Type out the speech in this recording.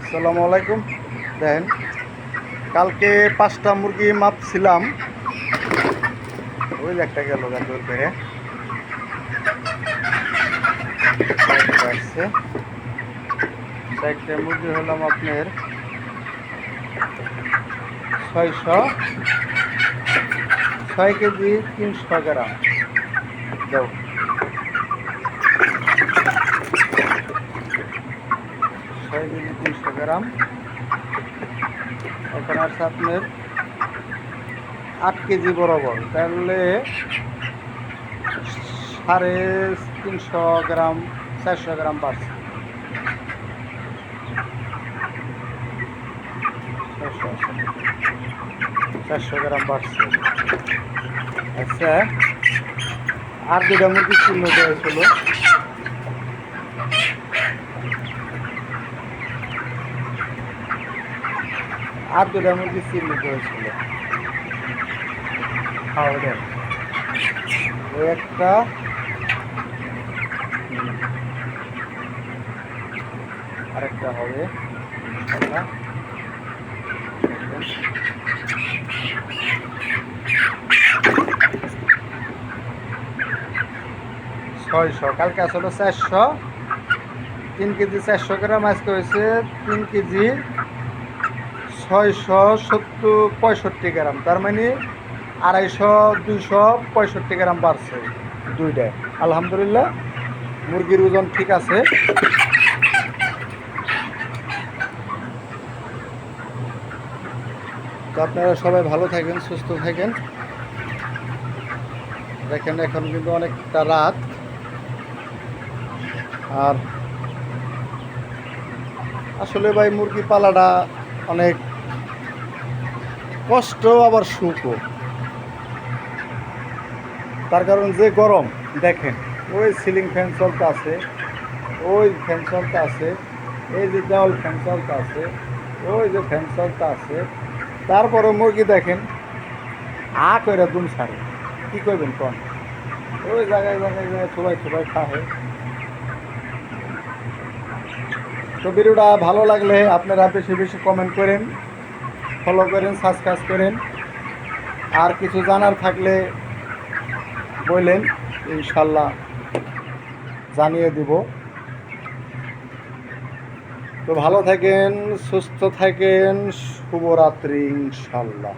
আসসালামু আলাইকুম। দেখেন, কালকে 5টা মুরগি মাপছিলাম, ওই যে একটা গেল গাছের পেরে আসছে। 4টে মুরগি হলাম আপনার 6 কেজি 300 গ্রাম। যাও 6 কেজি 300 গ্রাম। এখানে আছে আপনার 8 কেজি বরাবর, তাহলে 350 গ্রাম 400 গ্রাম বাড়ছে। 400 গ্রাম বাড়ছে। আচ্ছা, আর 2টা মুরগি চিহ্নিত হয়েছিল, ওই একটা আরেকটা হবে ইনশাআল্লাহ। 600, কালকে আসলে 400, 3 কেজি 400 গ্রাম, আজকে হয়েছে 3 কেজি 665 গ্রাম, তার মানে 265 গ্রাম বাড়ছে দুইটায়। আলহামদুলিল্লাহ, মুরগির ওজন ঠিক আছে। তো আপনারা সবাই ভালো থাকেন, সুস্থ থাকেন। দেখেন, এখন কিন্তু অনেকটা রাত, আর আসলে ভাই মুরগি পালাটা অনেক কষ্ট, আবার সুখও। তার কারণ যে গরম, দেখেন ওই সিলিং ফ্যান চলতে আছে, ওই ফ্যান চলতে আছে, এই যে দেওয়াল ফ্যান চলতে আছে, ওই যে ফ্যান চলতে আছে, তারপরে মুরগি দেখেন করে দুম ছাড়ে। কী করবেন কোন? ওই জায়গায় জায়গায় জায়গায় সবাই খায়। তো ভিডিওটা ভালো লাগলে আপনারা বেশি বেশি কমেন্ট করেন, ফলো করেন, সাবস্ক্রাইব করেন। আর কিছু জানার থাকলে বললেন, ইনশাল্লাহ জানিয়ে দিব। তো ভালো থাকেন, সুস্থ থাকেন, শুভরাত্রি ইনশাল্লাহ।